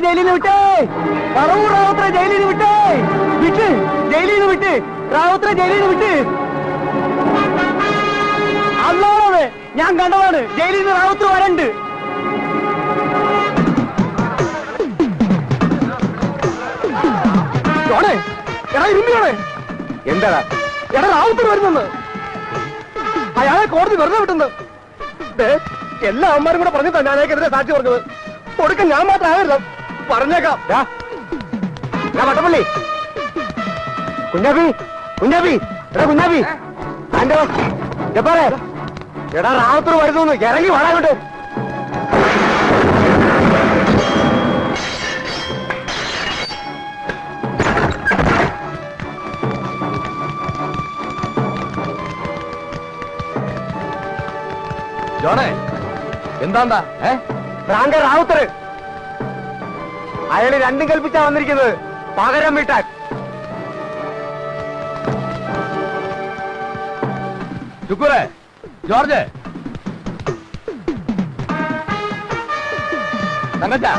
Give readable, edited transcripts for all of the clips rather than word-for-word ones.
ജയിലിൽ നിന്ന് വിട്ടേ, പറവൂർ റാവുത്തറെ ജയിലിൽ നിന്ന് വിട്ടേ, ജയിലിൽ നിന്ന് വിട്ട്, റാവുത്തറെ ജയിലിൽ നിന്ന് വിട്ട്. അല്ലാതെ ഞാൻ കണ്ടതാണ്, ജയിലിൽ നിന്ന് റാവുത്തർ വരണ്ട്. എടാ ഇരുമ്പിയാണ്, എന്താടാ എടാ റാവുത്തർ വരുന്നെന്ന്, അയാളെ കോടതി വെറുതെ വിട്ടുന്നത്. എല്ലാ അമ്മമാരും കൂടെ പറഞ്ഞിട്ടാണ് ഞാൻ അയാൾക്കെതിരെ സാക്ഷി പറഞ്ഞത്. കൊടുക്കാൻ ഞാൻ മാത്രം ആകരുത്, പറഞ്ഞേക്കാം. പട്ടപ്പള്ളി കുഞ്ഞാപ്പി, കുഞ്ഞാപ്പി, എടാ കുഞ്ഞാപ്പി, എടാ റാവുത്തർ വരുന്നു, ഇറങ്ങി വാടാങ്ങോട്ട്. ജോണേ എന്താണ്ടാ? ഫ്രാങ്ക റാവുത്തർ, അയാള് രണ്ടും കൽപ്പിച്ചാ വന്നിരിക്കുന്നത്, പകരം വീട്ടാൻ. ശുക്കൂറേ, ജോർജ്, തങ്കച്ചാ,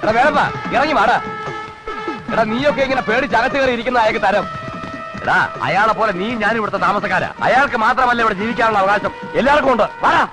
എടാ വേളപ്പ ഇറങ്ങി വാടാ. എടാ നീയൊക്കെ ഇങ്ങനെ പേടിച്ചകത്ത് കയറി ഇരിക്കുന്ന അയാൾക്ക് തരം. എടാ അയാളെ പോലെ നീ ഞാനും ഇവിടുത്തെ താമസക്കാരാ. അയാൾക്ക് മാത്രമല്ല ഇവിടെ ജീവിക്കാനുള്ള അവകാശം എല്ലാവർക്കും ഉണ്ട്. വാടാ.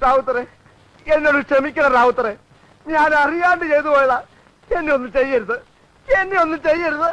റാവുത്തറെ, എന്നോട് ക്ഷമിക്കണം റാവുത്തറെ, ഞാൻ അറിയാണ്ട് ചെയ്തു പോയതാ. എന്നെ ഒന്നും ചെയ്യരുത്, എന്നെ ഒന്നും ചെയ്യരുത്.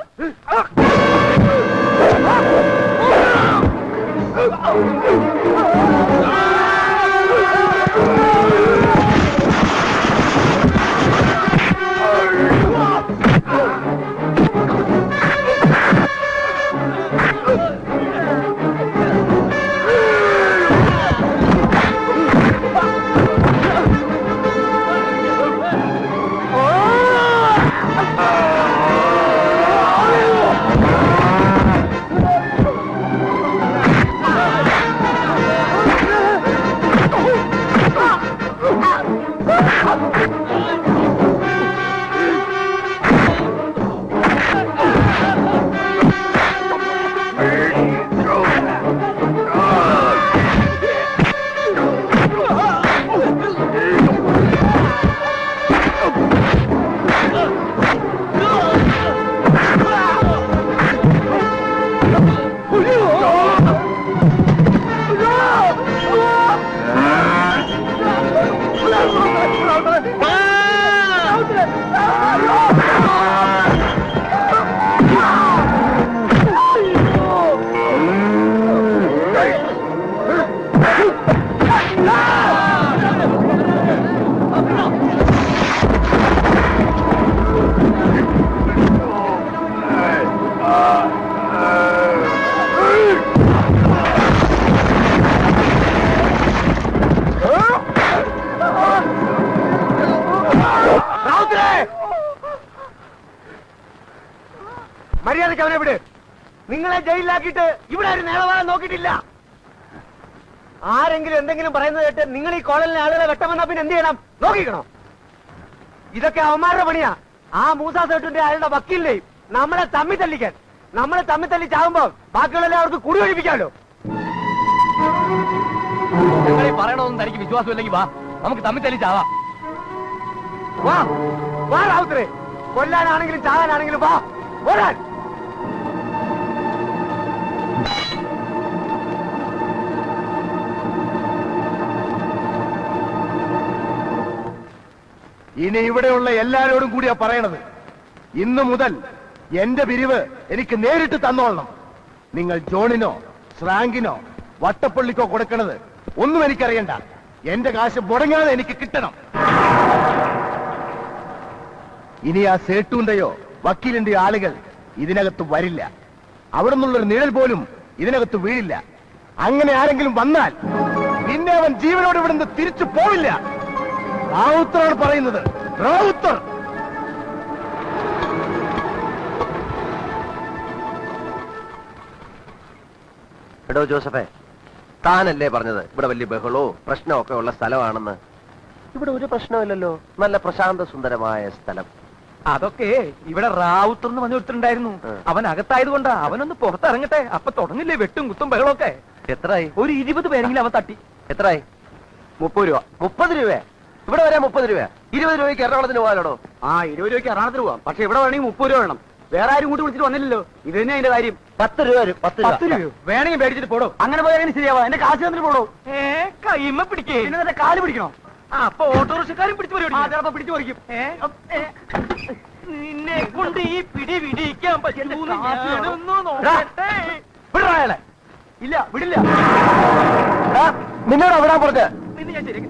മര്യാദയ്ക്ക് അവനെ വിട്. നിങ്ങളെ ജയിലിലാക്കിയിട്ട് ഇവിടെ ഒരു നേളവാദം നോക്കിയിട്ടില്ല. ആരെങ്കിലും എന്തെങ്കിലും പറയുന്നത് കേട്ട് നിങ്ങൾ ഈ കോളനിലെ ആളുകളെ വെട്ടമെന്നാ പിന്നെ എന്ത് ചെയ്യണം? നോക്കിക്കണോ? ഇതൊക്കെ അവന്മാരുടെ പണിയാ. ആ മൂസാ സേട്ടുന്റെ അയാളുടെ വക്കീലിനെയും നമ്മളെ തമ്മി തല്ലിക്കാൻ. നമ്മളെ തമ്മി തല്ലി ചാവുമ്പോ ബാക്കിയുള്ളവരെ അവർക്ക് കുടി ഒഴിപ്പിക്കാമല്ലോ. നിങ്ങൾ പറയണമെന്ന് തനിക്ക് വിശ്വാസമില്ലെങ്കിൽ വാ, നമുക്ക് തമ്മി തല്ലി ചാവാം. വാ വാ റാവുത്തരെ, കൊല്ലാനാണെങ്കിലും ചാകാനാണെങ്കിലും വാ, ഓടാൻ. ഇനി ഇവിടെയുള്ള എല്ലാരോടും കൂടിയാ പറയണത്. ഇന്നു മുതൽ എന്റെ പിരിവ് എനിക്ക് നേരിട്ട് തന്നോളണം. നിങ്ങൾ ജോണിനോ ശ്രാങ്കിനോ വട്ടപ്പള്ളിക്കോ കൊടുക്കണത് ഒന്നും എനിക്കറിയണ്ട. എന്റെ കാശ് മുടങ്ങാതെ എനിക്ക് കിട്ടണം. ഇനി ആ സേട്ടുന്റെയോ വക്കീലിന്റെയോ ആളുകൾ ഇതിനകത്ത് വരില്ല. അവിടെ നിന്നുള്ളൊരു നിഴൽ പോലും ഇതിനകത്ത് വീഴില്ല. അങ്ങനെ ആരെങ്കിലും വന്നാൽ പിന്നെ അവൻ ജീവനോട് ഇവിടുന്ന് തിരിച്ചു പോവില്ല. റാവുത്തറാണ് പറയുന്നത്. റാവുത്തർ. എടോ ജോസഫേ, താനല്ലേ പറഞ്ഞത് ഇവിടെ വലിയ ബഹളവും പ്രശ്നമൊക്കെ ഉള്ള സ്ഥലമാണെന്ന്? ഇവിടെ ഒരു പ്രശ്നമില്ലല്ലോ. നല്ല പ്രശാന്ത സുന്ദരമായ സ്ഥലം. അതൊക്കെ ഇവിടെ റാവുത്തർ എന്ന് പറഞ്ഞ ഒരുത്തരുണ്ടായിരുന്നു. അവൻ അകത്തായത് കൊണ്ടാ. അവനൊന്ന് പുറത്തിറങ്ങട്ടെ, അപ്പൊ തുടങ്ങില്ലേ വെട്ടും കുത്തും ബഹളമൊക്കെ. എത്രയായി? ഒരു 20 പേരെങ്കിലും അവൻ തട്ടി. എത്രയായി? 30 രൂപ. 30 രൂപ? ഇവിടെ വരെ 30 രൂപ? 20 രൂപയ്ക്ക് എറണാകുളത്തിന് പോകാനോ? 20 രൂപയ്ക്ക് എറണാകുളത്തിന് പോവാം. പക്ഷെ ഇവിടെ വേണമെങ്കിൽ 30 രൂപ വേണം. വേറെ ആരും കൂട്ടി വിളിച്ചിട്ട് വന്നില്ലല്ലോ. ഇത് തന്നെ അതിന്റെ കാര്യം. 10 രൂപ വരും. 10 രൂപ വേണമെങ്കിൽ മേടിച്ചിട്ട് പോടോ. അങ്ങനെ പോയാൽ ശരിയാവാ. എന്റെ കാശ് തന്നിട്ട് പോടോ. കൈമ പിടിക്കേ, പിന്നെ കാല് പിടിക്കണോ? അപ്പൊ ഓട്ടോറിക്ഷക്കാരും പിടിച്ചു ചിലപ്പോ പിടിച്ചു പറിക്കും. നിന്നെ കൊണ്ട് ഈ പിടി പിടിക്കാൻ പറ്റുന്നു. ഇല്ല, വിടില്ല. നിന്നോട് വിടാൻ പറഞ്ഞ നിന്നെ ഞാൻ ശരിയാക്കി.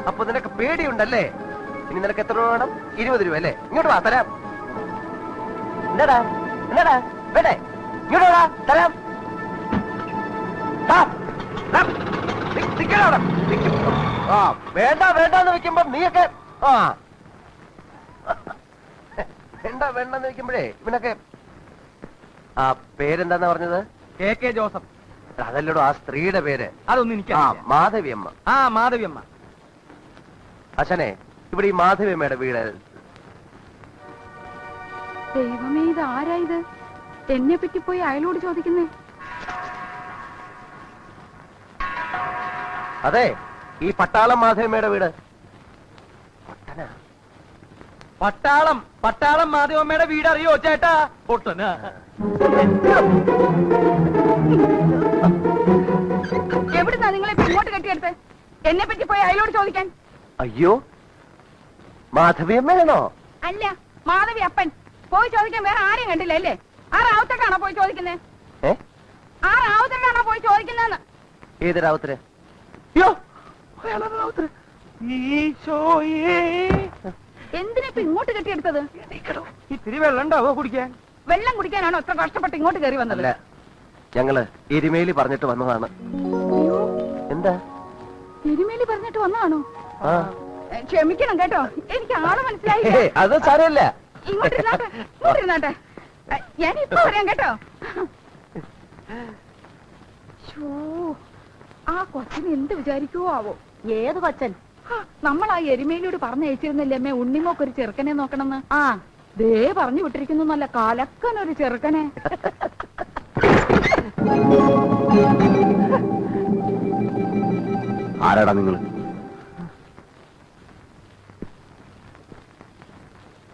അപ്പൊ നിനക്ക് പേടിയുണ്ടല്ലേ? ഇനി നിനക്ക് എത്ര രൂപ വേണം? 20 രൂപ അല്ലേ? ഇങ്ങോട്ട് വാ, തരാം. എന്താടാ എന്താടാ വേണ്ടേ? ഇങ്ങോട്ട് വാ, തരാം. വേണ്ട വേണ്ടെന്ന് വെക്കുമ്പോ നീയൊക്കെ വേണ്ട വേണ്ടെന്ന് വെക്കുമ്പോഴേ ഇവനൊക്കെ. ആ പേരെന്താന്നാ പറഞ്ഞത്? KK Joseph. അതല്ലടോ ആ സ്ത്രീയുടെ പേര്. അതൊന്നും എനിക്ക് മാധവിയമ്മ. മാധവിയമ്മ. അച്ഛനെ, ഇവിടെ ഈ മാധവിയമ്മയുടെ വീട്. ദൈവമേ, ഇത് ആരായത്? എന്നെ പറ്റി പോയി അയലോട് ചോദിക്കുന്നേ. അതെ, ഈ പട്ടാളം മാധവിയമ്മയുടെ വീട്. പട്ടാളം മാധവമ്മയുടെ വീട് അറിയോ ചേട്ടാ? പൊട്ടന. എവിടുന്നാ നിങ്ങളെ ഇങ്ങോട്ട് കെട്ടിയെടുത്ത്? എന്നെ പറ്റി പോയി അയലോട് ചോദിക്കാൻ. അയ്യോ, മാധവിയമ്മയാണോ? അല്ല, മാധവി അപ്പൻ. പോയി ചോദിക്കാൻ വേറെ ആരെയും കണ്ടില്ല അല്ലേ? ആ റാവുത്തക്കാണോ പോയി ചോദിക്കുന്നേ? ആ റാവുത്തക്കാണോ പോയി ചോദിക്കുന്നതെന്ന്? ഏത് റാവുത്തര്? എന്തിനിപ്പ ഇങ്ങോട്ട് കെട്ടിയെടുത്തത്? ഇത്തിരി വെള്ളം ഉണ്ടാവോ കുടിക്കാൻ? വെള്ളം കുടിക്കാനാണോ അത്ര കഷ്ടപ്പെട്ട് ഇങ്ങോട്ട് കയറി വന്നത്? അല്ല, ഞങ്ങള് എരുമേലി പറഞ്ഞിട്ട് വന്നതാണ്. എന്താ എരുമേലി പറഞ്ഞിട്ട് വന്നതാണോ? ക്ഷമിക്കണം കേട്ടോ, എനിക്ക് ആള് മനസ്സിലായി. അത് സാരമില്ല. ഇങ്ങോട്ടിരുന്നാട്ടെ, ഞാൻ ഇപ്പൊ പറയാം കേട്ടോ. ആ കൊച്ചന് എന്ത് വിചാരിക്കുവോ ആവോ? ഏത് കൊച്ചൻ? നമ്മൾ ആ എരുമേലിയോട് പറഞ്ഞയച്ചിരുന്നില്ലേ അമ്മേ, ഉണ്ണിമോക്കൊരു ചെറുക്കനെ നോക്കണമെന്ന്? ദേ പറഞ്ഞു വിട്ടിരിക്കുന്നു, നല്ല കലക്കനൊരു ചെറുക്കനെ. ആരാടാ നിങ്ങൾ?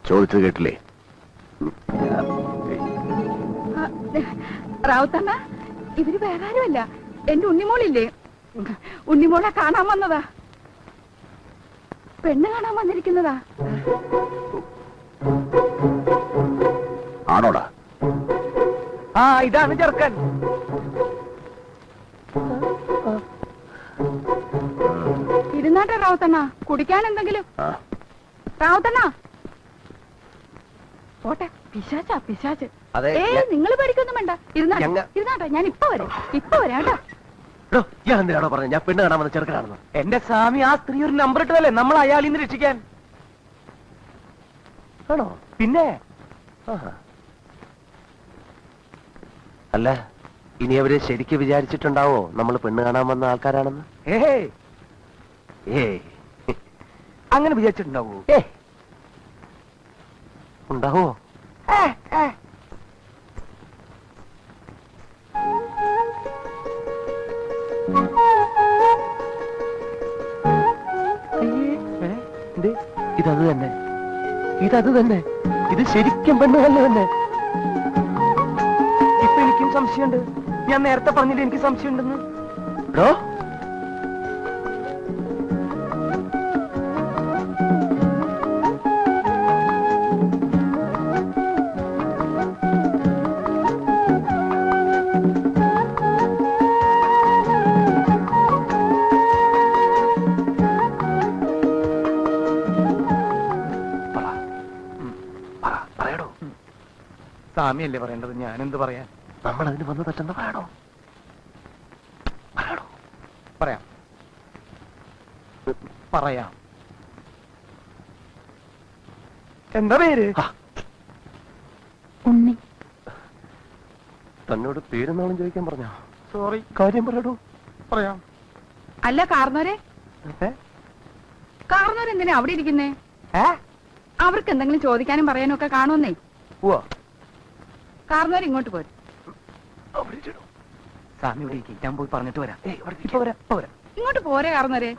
ചോദിച്ചത് കേട്ടില്ലേ? റാവുത്തണ്ണ, ഇവര് വേറെ ആരുമല്ല, എന്റെ ഉണ്ണിമോളില്ലേ, ഉണ്ണിമോളെ കാണാൻ വന്നതാ. പെണ്ണ് കാണാൻ വന്നിരിക്കുന്നതാ. ആണോടാ? ഇതാണ് ചെറുക്കൻ. ഇരുന്നാട്ടെ റാവുത്തണ്ണ, കുടിക്കാൻ എന്തെങ്കിലും. റാവുത്തണ്ണ പോട്ടെ. പിശാച്ചാ പിശാച്ച്. നിങ്ങൾ പേടിക്കൊന്നും വേണ്ട, ഇരുന്നാട്ടെ. ഞാൻ ഇപ്പൊ വരാം കേട്ടോ. എന്തിനാണോ പറഞ്ഞത് ഞാൻ പെണ്ണ് കാണാൻ വന്ന ചെറുക്കനാണെന്ന്? എന്റെ സ്വാമി, ആ സ്ത്രീ ഒരു നമ്പർ ഇട്ടതല്ലേ നമ്മൾ അയാളിൽ നിന്ന് രക്ഷിക്കാൻ. ആണോ? പിന്നെ അല്ല, ഇനി അവര് ശരിക്ക് വിചാരിച്ചിട്ടുണ്ടാവോ നമ്മൾ പെണ്ണ് കാണാൻ വന്ന ആൾക്കാരാണെന്ന്? അങ്ങനെ വിചാരിച്ചിട്ടുണ്ടാവോ? ഉണ്ടാവോ? ഇതത് തന്നെ, ഇതത് തന്നെ. ഇത് ശരിക്കും പെണ്ണുകല്ല് തന്നെ. ഇപ്പൊ എനിക്കും സംശയമുണ്ട്. ഞാൻ നേരത്തെ പറഞ്ഞില്ല എനിക്ക് സംശയമുണ്ടെന്ന്. സ്വാമിയല്ലേ പറയേണ്ടത്, ഞാനെന്ത് പറയാൻ? നമ്മൾ അതിന് വന്ന് തെറ്റെന്ന് പറയണോ? പറയാം പറയാം. എന്താ പേര്? ഉണ്ണി. തന്നോട് പേരെന്നാളും ചോദിക്കാൻ പറഞ്ഞോ? സോറി. കാര്യം പറയടോ. പറയാം. അല്ല കാർന്നോരെ, കാർന്നോരെന്തിനാ അവിടെ ഇരിക്കുന്നേ? അവർക്ക് എന്തെങ്കിലും ചോദിക്കാനും പറയാനും ഒക്കെ കാണുമെന്നേ. കാർന്നോര് ഇങ്ങോട്ട് പോരും. സ്വാമി ഇവിടെ ഇരിക്കും, ഞാൻ പോയി പറഞ്ഞിട്ട് വരാം. ഇങ്ങോട്ട് പോരെ കാർന്നോരെ.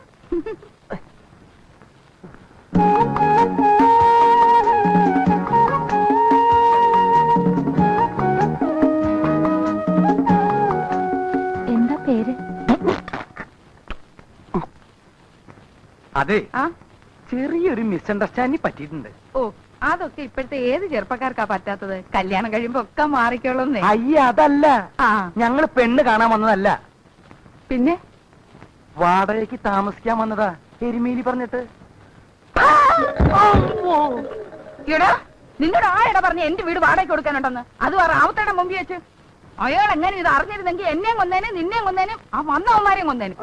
എന്താ പേര്? അതെ, ആ ചെറിയൊരു മിസ്അണ്ടർസ്റ്റാൻഡിങ് പറ്റിയിട്ടുണ്ട്. ഓ, അതൊക്കെ ഇപ്പോഴത്തെ ഏത് ചെറുപ്പക്കാർക്കാ പറ്റാത്തത്? കല്യാണം കഴിയുമ്പോ ഒക്കെ മാറിക്കോളുന്നേ. അയ്യ അതല്ല, ആ ഞങ്ങള് പെണ്ണ് കാണാൻ വന്നതല്ല, പിന്നെ വാടകയ്ക്ക് താമസിക്കാൻ വന്നതാ. എരുമേലി പറഞ്ഞിട്ട്. എടാ, നിന്നോട് ആരെടാ പറഞ്ഞ എന്റെ വീട് വാടകയ്ക്ക് കൊടുക്കാനുണ്ടെന്ന്? അത് റാവത്തേടെ മുമ്പിൽ വെച്ച്. അയാൾ എങ്ങനെ ഇത് അറിഞ്ഞിരുന്നെങ്കിൽ എന്നെയും കൊന്നേനും നിന്നെയും കൊന്നേനും ആ വന്നവന്മാരെയും കൊന്നേനും.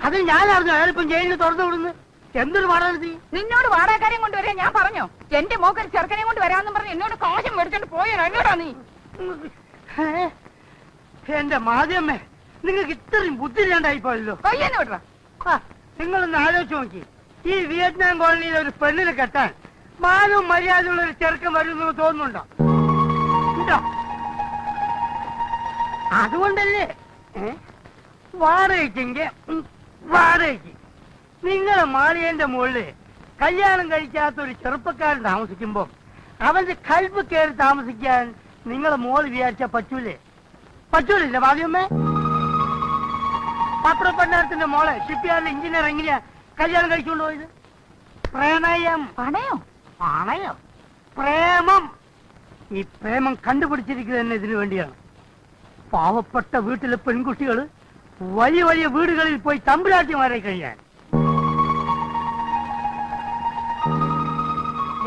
അത് ഞാൻ അറിഞ്ഞു. അയാളിപ്പം ജയിലിൽ തുറന്നു വിടുന്നു. എന്തൊരു വാടക? നിന്നോട് വാടകക്കാരെയും കൊണ്ടുവരാൻ ഞാൻ പറഞ്ഞോ? എന്റെ മോക്കൊരു ചെറുക്കനെയും കൊണ്ട് വരാമെന്നും പറഞ്ഞ് എന്നോട് കാശം മേടിച്ചോണ്ട് പോയോ? എന്നോടാ നീ? എന്റെ മാധ്യമേ, നിങ്ങൾക്ക് ഇത്രയും ബുദ്ധിയില്ലാണ്ടായി പോയല്ലോ. കൊയ്യെന്നെ വിടറാ. നിങ്ങളൊന്ന് ആലോചിച്ച് നോക്കി, ഈ വിയറ്റ്നാം കോളനിയിൽ ഒരു പെണ്ണിനെ കെട്ടാൻ മാനവും മര്യാദയുള്ള ഒരു ചെറുക്കൻ വരുമെന്ന് തോന്നുന്നുണ്ടോ? ഉണ്ടോ? അതുകൊണ്ടല്ലേ വാടകയ്ക്കെങ്കിൽ വാടകയ്ക്ക് നിങ്ങളെ മാളിയന്റെ മുകളില് കല്യാണം കഴിക്കാത്ത ഒരു ചെറുപ്പക്കാരൻ താമസിക്കുമ്പോ അവന്റെ കൽപ്പ് കയറി താമസിക്കാൻ നിങ്ങളെ മോള് വിചാരിച്ചാ പറ്റൂലേ? പറ്റൂലില്ല മാധ്യമേ? പത്രപ്പണ്ടാരത്തിന്റെ മോളെ ഷിപ്പ്യാർഡിലെ എഞ്ചിനീയർ എങ്ങനെയാ കല്യാണം കഴിച്ചുകൊണ്ട് പോയത്? പ്രണയം. പണയോ? പണയം, പ്രേമം. ഈ പ്രേമം കണ്ടുപിടിച്ചിരിക്കുന്നത് തന്നെ ഇതിനു വേണ്ടിയാണ്. പാവപ്പെട്ട വീട്ടിലെ പെൺകുട്ടികൾ വലിയ വലിയ വീടുകളിൽ പോയി തമ്പുരാട്ടിമാരെ കഴിയാൻ.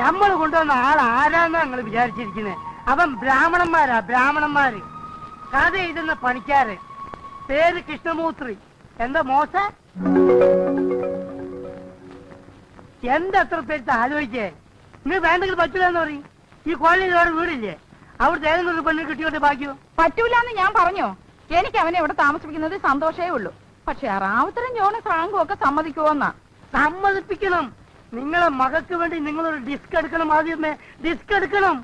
നമ്മൾ കൊണ്ടുവന്ന ആൾ ആരാന്നാ നിങ്ങൾ വിചാരിച്ചിരിക്കുന്നത്? അവൻ ബ്രാഹ്മണന്മാരാ, ബ്രാഹ്മണന്മാര്. കഥ എഴുതുന്ന പണിക്കാര്. പേര് കൃഷ്ണമൂർത്തി. എന്താ മോശ? എന്താ എത്ര പേര് ആലോചിക്കേ? നിങ്ങൾ വേണ്ടെങ്കിൽ പറ്റൂലെന്ന് പറയും. ഈ കോളനിയിൽ വേറെ വീടില്ലേ? അവിടുത്തെ ഏതെങ്കിലും ഒരു പെണ്ണിന് കിട്ടിയോട്ടെ ബാക്കിയോ? പറ്റൂലെന്ന് ഞാൻ പറഞ്ഞോ? എനിക്ക് അവനെ ഇവിടെ താമസിപ്പിക്കുന്നത് സന്തോഷമേ ഉള്ളൂ. പക്ഷെ ആ റാവുത്തരും ജോണും ഫ്രാങ്കും ഒക്കെ സമ്മതിക്കുവോന്നാ? സമ്മതിപ്പിക്കണം. നിങ്ങളെ മകൾക്ക് വേണ്ടി നിങ്ങളൊരു ഡിസ്ക് എടുക്കണം. ആദ്യമേ ഡിസ്ക് എടുക്കണം.